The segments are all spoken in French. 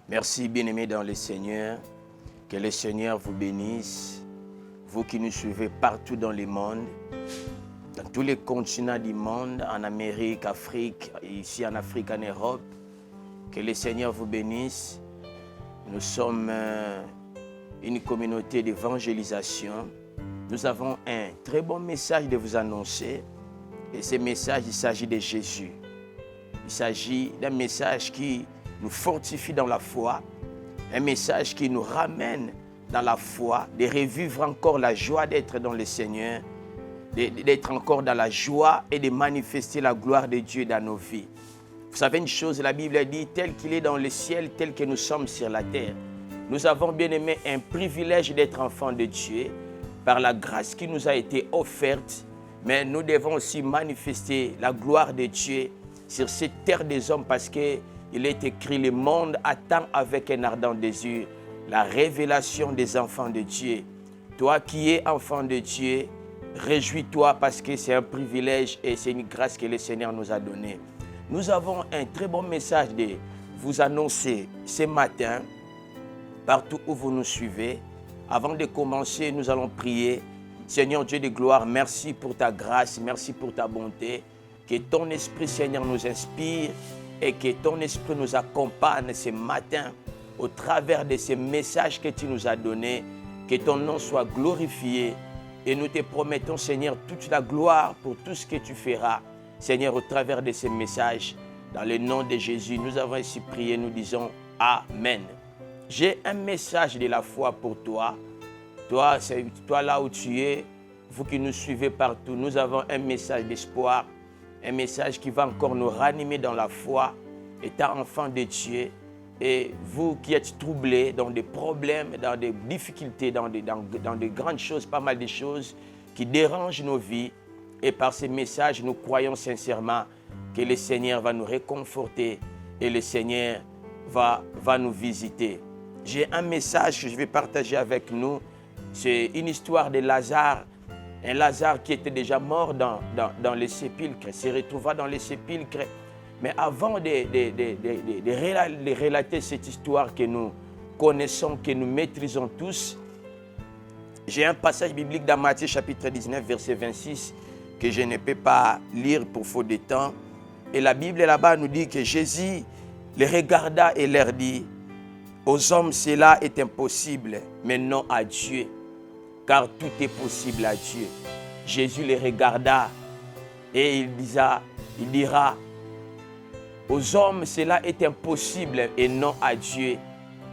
Merci, bien-aimés dans le Seigneur. Que le Seigneur vous bénisse. Vous qui nous suivez partout dans le monde, dans tous les continents du monde, en Amérique, Afrique, ici en Afrique, en Europe. Que le Seigneur vous bénisse. Nous sommes une communauté d'évangélisation. Nous avons un très bon message de vous annoncer. Et ce message, il s'agit de Jésus. Il s'agit d'un message qui nous fortifie dans la foi, un message qui nous ramène dans la foi, de revivre encore la joie d'être dans le Seigneur, d'être encore dans la joie et de manifester la gloire de Dieu dans nos vies. Vous savez une chose, la Bible dit, tel qu'il est dans le ciel, tel que nous sommes sur la terre. Nous avons bien aimé un privilège d'être enfants de Dieu par la grâce qui nous a été offerte, mais nous devons aussi manifester la gloire de Dieu sur cette terre des hommes parce qu'il est écrit, le monde attend avec un ardent désir la révélation des enfants de Dieu. Toi qui es enfant de Dieu, réjouis-toi parce que c'est un privilège et c'est une grâce que le Seigneur nous a donnée. Nous avons un très bon message de vous annoncer ce matin, partout où vous nous suivez. Avant de commencer, nous allons prier. Seigneur Dieu de gloire, merci pour ta grâce, merci pour ta bonté. Que ton Esprit, Seigneur, nous inspire et que ton Esprit nous accompagne ce matin au travers de ces messages que tu nous as donnés. Que ton nom soit glorifié et nous te promettons, Seigneur, toute la gloire pour tout ce que tu feras. Seigneur, au travers de ces messages, dans le nom de Jésus, nous avons ainsi prié, nous disons Amen. J'ai un message de la foi pour toi. Toi, c'est toi là où tu es, vous qui nous suivez partout, nous avons un message d'espoir, un message qui va encore nous ranimer dans la foi, étant enfant de Dieu. Et vous qui êtes troublés dans des problèmes, dans des difficultés, dans des grandes choses, pas mal de choses qui dérangent nos vies. Et par ces messages, nous croyons sincèrement que le Seigneur va nous réconforter et le Seigneur va nous visiter. J'ai un message que je vais partager avec nous. C'est une histoire de Lazare. Un Lazare qui était déjà mort dans les sépulcres, se retrouva dans les sépulcres. Mais avant de relater cette histoire que nous connaissons, que nous maîtrisons tous, j'ai un passage biblique dans Matthieu chapitre 19, verset 26, que je ne peux pas lire pour faute de temps. Et la Bible là-bas nous dit que Jésus les regarda et leur dit, aux hommes cela est impossible, mais non à Dieu, car tout est possible à Dieu. Jésus les regarda et il dira, aux hommes, cela est impossible et non à Dieu,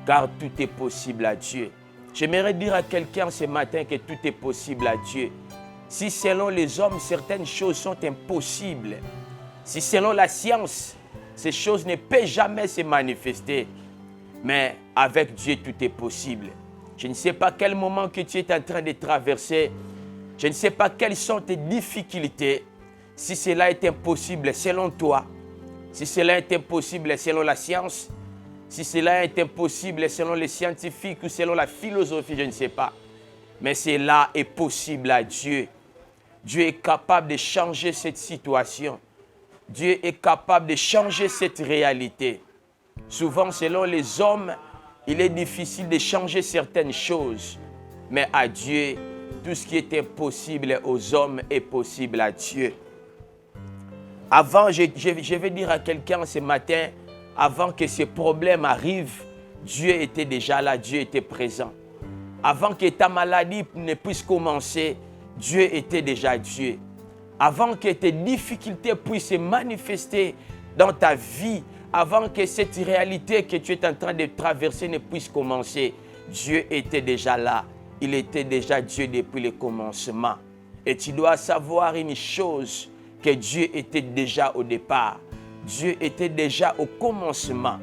car tout est possible à Dieu. J'aimerais dire à quelqu'un ce matin que tout est possible à Dieu. Si selon les hommes, certaines choses sont impossibles, si selon la science, ces choses ne peuvent jamais se manifester, mais avec Dieu, tout est possible. Je ne sais pas quel moment que tu es en train de traverser, je ne sais pas quelles sont tes difficultés, si cela est impossible selon toi, si cela est impossible selon la science, si cela est impossible selon les scientifiques ou selon la philosophie, je ne sais pas. Mais cela est possible à Dieu. Dieu est capable de changer cette situation. Dieu est capable de changer cette réalité. Souvent, selon les hommes, il est difficile de changer certaines choses. Mais à Dieu, tout ce qui est impossible aux hommes est possible à Dieu. Avant, je vais dire à quelqu'un ce matin, avant que ces problèmes arrivent, Dieu était déjà là, Dieu était présent. Avant que ta maladie ne puisse commencer, Dieu était déjà Dieu. Avant que tes difficultés puissent se manifester dans ta vie, avant que cette réalité que tu es en train de traverser ne puisse commencer, Dieu était déjà là. Il était déjà Dieu depuis le commencement. Et tu dois savoir une chose, que Dieu était déjà au départ. Dieu était déjà au commencement.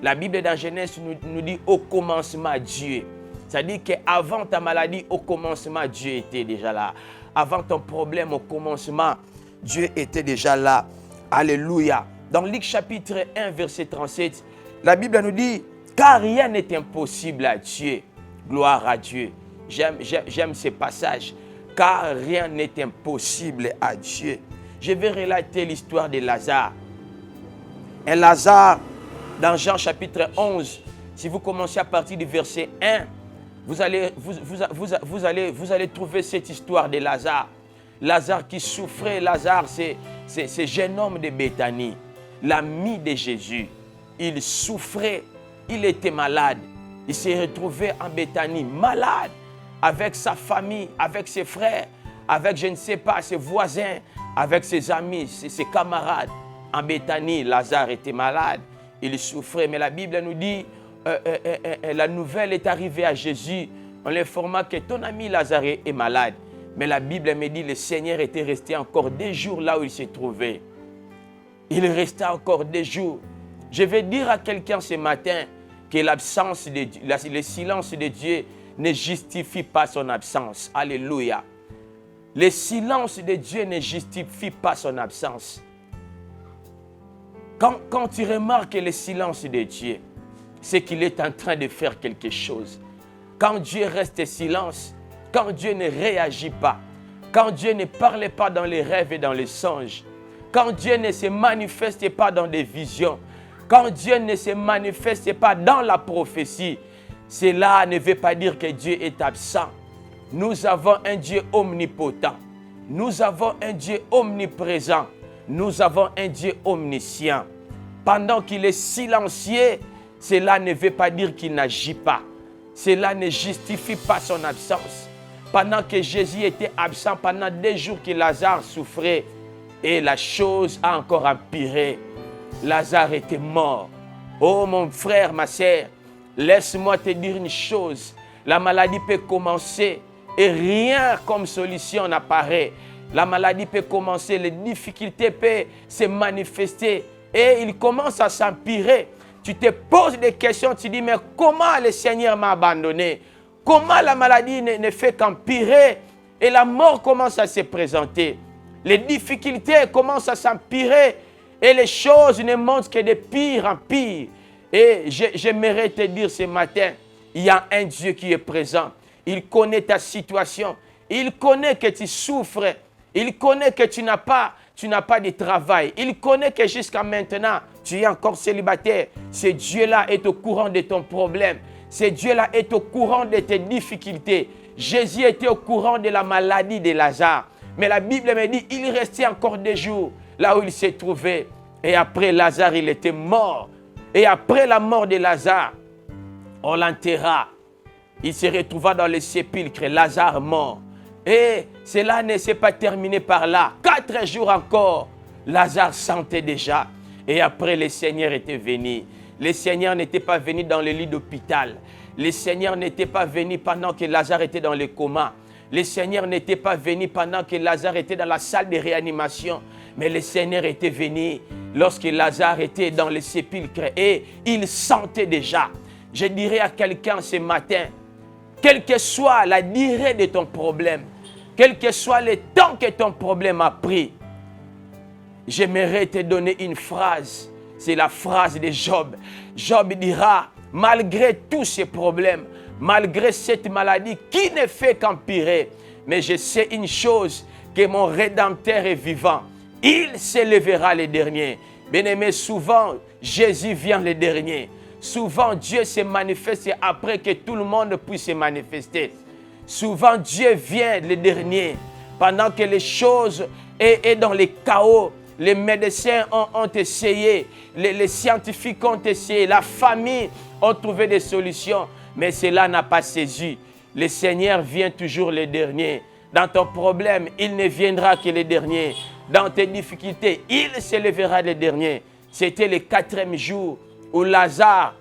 La Bible dans Genèse nous dit au commencement Dieu. C'est-à-dire qu'avant ta maladie, au commencement, Dieu était déjà là. Avant ton problème, au commencement, Dieu était déjà là. Alléluia. Dans Luc chapitre 1, verset 37, la Bible nous dit, car rien n'est impossible à Dieu. Gloire à Dieu. J'aime ce passage. Car rien n'est impossible à Dieu. Je vais relater l'histoire de Lazare. Un Lazare, dans Jean chapitre 11, Si vous commencez à partir du verset 1, vous allez trouver cette histoire de Lazare. Lazare qui souffrait. Lazare, c'est ce jeune homme de Béthanie, l'ami de Jésus. Il souffrait, il était malade. Il s'est retrouvé en Béthanie, malade, avec sa famille, avec ses frères, avec, je ne sais pas, ses voisins, avec ses amis, ses camarades. En Béthanie, Lazare était malade, il souffrait. Mais la Bible nous dit, la nouvelle est arrivée à Jésus en l'informant que ton ami Lazare est malade. Mais la Bible me dit, le Seigneur était resté encore des jours là où il se trouvait. Il restait encore des jours. Je vais dire à quelqu'un ce matin que l'absence de Dieu, le silence de Dieu ne justifie pas son absence. Alléluia. Le silence de Dieu ne justifie pas son absence. Quand tu remarques le silence de Dieu, c'est qu'il est en train de faire quelque chose. Quand Dieu reste silence, quand Dieu ne réagit pas, quand Dieu ne parle pas dans les rêves et dans les songes, quand Dieu ne se manifeste pas dans des visions, quand Dieu ne se manifeste pas dans la prophétie, cela ne veut pas dire que Dieu est absent. Nous avons un Dieu omnipotent. Nous avons un Dieu omniprésent. Nous avons un Dieu omniscient. Pendant qu'il est silencieux, cela ne veut pas dire qu'il n'agit pas. Cela ne justifie pas son absence. Pendant que Jésus était absent, pendant des jours que Lazare souffrait, et la chose a encore empiré. Lazare était mort. Oh mon frère, ma sœur, laisse-moi te dire une chose. La maladie peut commencer et rien comme solution n'apparaît. La maladie peut commencer, les difficultés peuvent se manifester et il commence à s'empirer. Tu te poses des questions, tu dis, mais comment le Seigneur m'a abandonné? Comment la maladie ne fait qu'empirer et la mort commence à se présenter? Les difficultés commencent à s'empirer et les choses ne montent que de pire en pire. Et j'aimerais te dire ce matin, il y a un Dieu qui est présent. Il connaît ta situation. Il connaît que tu souffres. Il connaît que tu n'as pas de travail. Il connaît que jusqu'à maintenant, tu es encore célibataire. Ce Dieu-là est au courant de ton problème. Ce Dieu-là est au courant de tes difficultés. Jésus était au courant de la maladie de Lazare. Mais la Bible me dit, il restait encore des jours là où il s'est trouvé. Et après Lazare, il était mort. Et après la mort de Lazare, on l'enterra. Il se retrouva dans le sépulcre, Lazare mort. Et cela ne s'est pas terminé par là. 4 jours encore, Lazare sentait déjà. Et après, le Seigneur était venu. Le Seigneur n'était pas venu dans le lit d'hôpital. Le Seigneur n'était pas venu pendant que Lazare était dans le coma. Le Seigneur n'était pas venu pendant que Lazare était dans la salle de réanimation. Mais le Seigneur était venu lorsque Lazare était dans le sépulcre. Et il sentait déjà. Je dirais à quelqu'un ce matin, quelle que soit la durée de ton problème, quel que soit le temps que ton problème a pris, j'aimerais te donner une phrase. C'est la phrase de Job. Job dira, malgré tous ces problèmes, malgré cette maladie qui ne fait qu'empirer, mais je sais une chose, que mon Rédempteur est vivant. Il s'élèvera le dernier. Bien-aimé, souvent, Jésus vient le dernier. Souvent, Dieu se manifeste après que tout le monde puisse se manifester. Souvent, Dieu vient le dernier. Pendant que les choses sont dans le chaos, les médecins ont essayé, les scientifiques ont essayé, la famille a trouvé des solutions, mais cela n'a pas saisi. Le Seigneur vient toujours le dernier. Dans ton problème, il ne viendra que le dernier. Dans tes difficultés, il s'élèvera le dernier. C'était le 4e jour où Lazare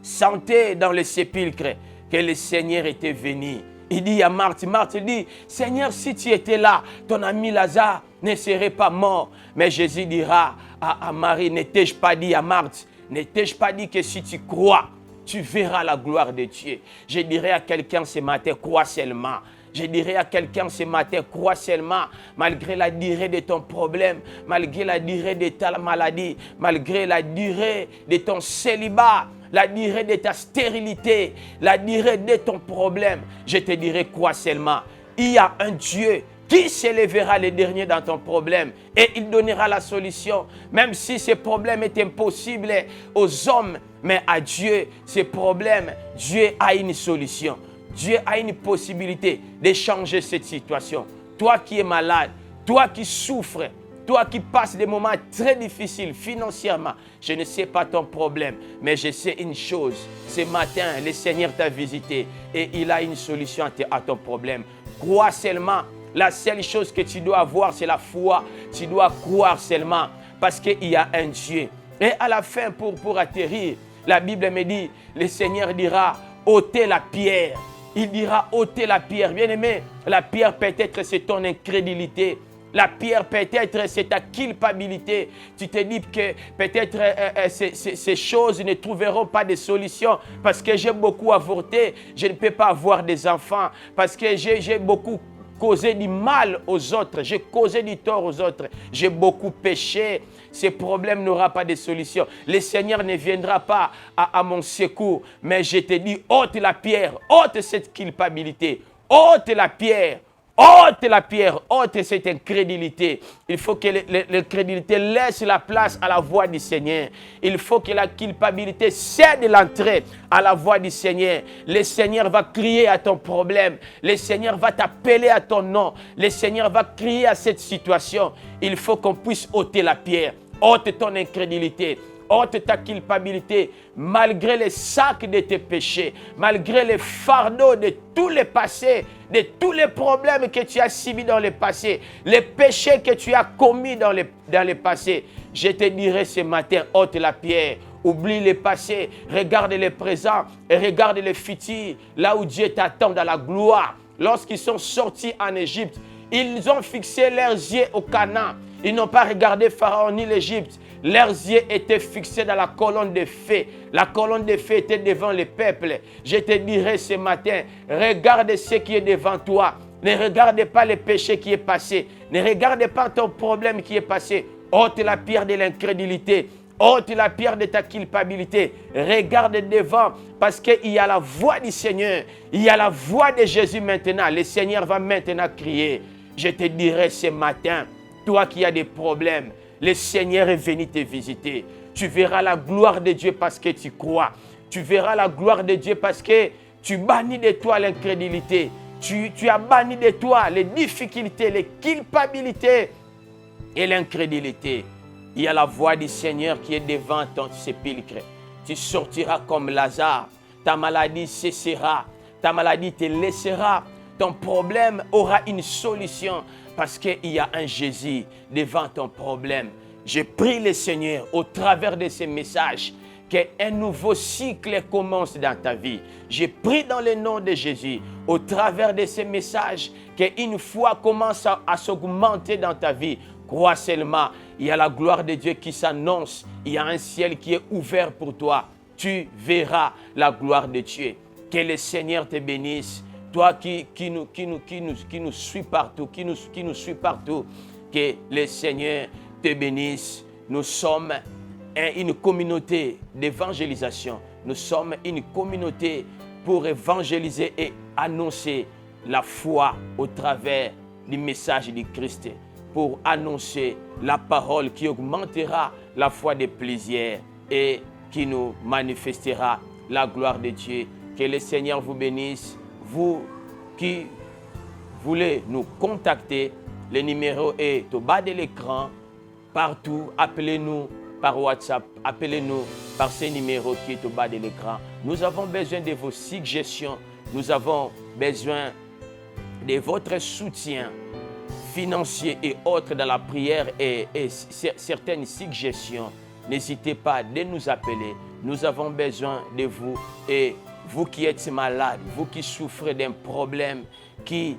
sentait dans le sépulcre que le Seigneur était venu. Il dit à Marthe, dit, Seigneur, si tu étais là, ton ami Lazare ne serait pas mort. Mais Jésus dira à Marie, ne t'ai-je pas dit à Marthe, ne t'ai-je pas dit que si tu crois, tu verras la gloire de Dieu. Je dirais à quelqu'un ce matin, crois seulement. Je dirais à quelqu'un ce matin, crois seulement, malgré la durée de ton problème, malgré la durée de ta maladie, malgré la durée de ton célibat, la durée de ta stérilité, la durée de ton problème. Je te dirais, crois seulement. Il y a un Dieu Qui s'élèvera le dernier dans ton problème et il donnera la solution. Même si ce problème est impossible aux hommes, mais à Dieu, ces problèmes, Dieu a une solution. Dieu a une possibilité de changer cette situation. Toi qui es malade, toi qui souffres, toi qui passes des moments très difficiles financièrement, je ne sais pas ton problème, mais je sais une chose. Ce matin, le Seigneur t'a visité et il a une solution à ton problème. Crois seulement. La seule chose que tu dois avoir, c'est la foi. Tu dois croire seulement parce qu'il y a un Dieu. Et à la fin, pour atterrir, la Bible me dit, le Seigneur dira, ôtez la pierre. Il dira, ôtez la pierre. Bien-aimé, la pierre peut-être c'est ton incrédulité. La pierre peut-être c'est ta culpabilité. Tu te dis que peut-être ces choses ne trouveront pas de solution parce que j'ai beaucoup avorté. Je ne peux pas avoir des enfants parce que j'ai beaucoup causé du mal aux autres, j'ai causé du tort aux autres, j'ai beaucoup péché, ce problème n'aura pas de solution. Le Seigneur ne viendra pas à mon secours, mais je te dis, ôte la pierre, ôte cette culpabilité, ôte la pierre, ôte cette incrédulité. Il faut que l'incrédulité laisse la place à la voix du Seigneur. Il faut que la culpabilité cède l'entrée à la voix du Seigneur. Le Seigneur va crier à ton problème. Le Seigneur va t'appeler à ton nom. Le Seigneur va crier à cette situation. Il faut qu'on puisse ôter la pierre. Ôte ton incrédulité. Ôte ta culpabilité, malgré les sacs de tes péchés, malgré les fardeaux de tous les passés, de tous les problèmes que tu as subis dans le passé, les péchés que tu as commis dans le passé. Je te dirai ce matin, ôte la pierre, oublie le passé, regarde le présent et regarde le futur, là où Dieu t'attend dans la gloire. Lorsqu'ils sont sortis en Égypte, ils ont fixé leurs yeux au Canaan. Ils n'ont pas regardé Pharaon ni l'Égypte. Leurs yeux étaient fixés dans la colonne de feu. La colonne de feu était devant le peuple. Je te dirai ce matin, regarde ce qui est devant toi. Ne regarde pas le péché qui est passé. Ne regarde pas ton problème qui est passé. Ôte la pierre de l'incrédulité. Ôte la pierre de ta culpabilité. Regarde devant parce qu'il y a la voix du Seigneur. Il y a la voix de Jésus maintenant. Le Seigneur va maintenant crier. Je te dirai ce matin, toi qui as des problèmes, le Seigneur est venu te visiter. Tu verras la gloire de Dieu parce que tu crois. Tu verras la gloire de Dieu parce que tu bannis de toi l'incrédulité. Tu as banni de toi les difficultés, les culpabilités et l'incrédulité. Il y a la voix du Seigneur qui est devant ton sépulcre. Tu sortiras comme Lazare. Ta maladie cessera. Ta maladie te laissera. Ton problème aura une solution parce qu'il y a un Jésus devant ton problème. Je prie le Seigneur au travers de ces messages qu'un nouveau cycle commence dans ta vie. Je prie dans le nom de Jésus au travers de ces messages qu'une foi commence à s'augmenter dans ta vie. Crois seulement, il y a la gloire de Dieu qui s'annonce. Il y a un ciel qui est ouvert pour toi. Tu verras la gloire de Dieu. Que le Seigneur te bénisse. Toi qui nous suis partout, qui nous suis partout, que le Seigneur te bénisse. Nous sommes une communauté d'évangélisation. Nous sommes une communauté pour évangéliser et annoncer la foi au travers du message du Christ, pour annoncer la parole qui augmentera la foi des plaisirs et qui nous manifestera la gloire de Dieu. Que le Seigneur vous bénisse. Vous qui voulez nous contacter, le numéro est au bas de l'écran. Partout, appelez-nous par WhatsApp, appelez-nous par ce numéro qui est au bas de l'écran. Nous avons besoin de vos suggestions, nous avons besoin de votre soutien financier et autres dans la prière et certaines suggestions. N'hésitez pas de nous appeler, nous avons besoin de vous. Et vous qui êtes malade, vous qui souffrez d'un problème qui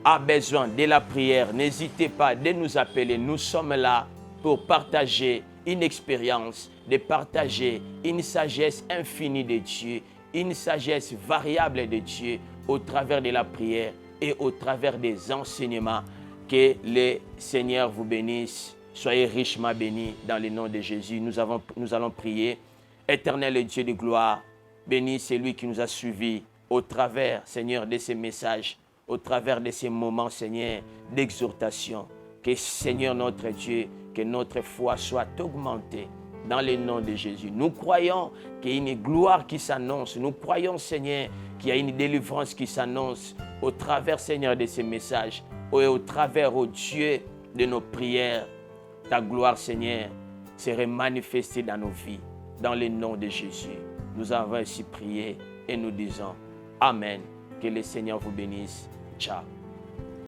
a besoin de la prière, n'hésitez pas de nous appeler. Nous sommes là pour partager une expérience, de partager une sagesse infinie de Dieu, une sagesse variable de Dieu au travers de la prière et au travers des enseignements. Que le Seigneur vous bénisse. Soyez richement bénis dans le nom de Jésus. Nous allons prier. Éternel Dieu de gloire, bénis celui qui nous a suivis au travers, Seigneur, de ces messages, au travers de ces moments, Seigneur, d'exhortation. Que, Seigneur notre Dieu, que notre foi soit augmentée dans le nom de Jésus. Nous croyons qu'il y a une gloire qui s'annonce. Nous croyons, Seigneur, qu'il y a une délivrance qui s'annonce au travers, Seigneur, de ces messages et au travers, ô Dieu, de nos prières. Ta gloire, Seigneur, serait manifestée dans nos vies, dans le nom de Jésus. Nous avons ainsi prié et nous disons Amen. Que le Seigneur vous bénisse. Ciao.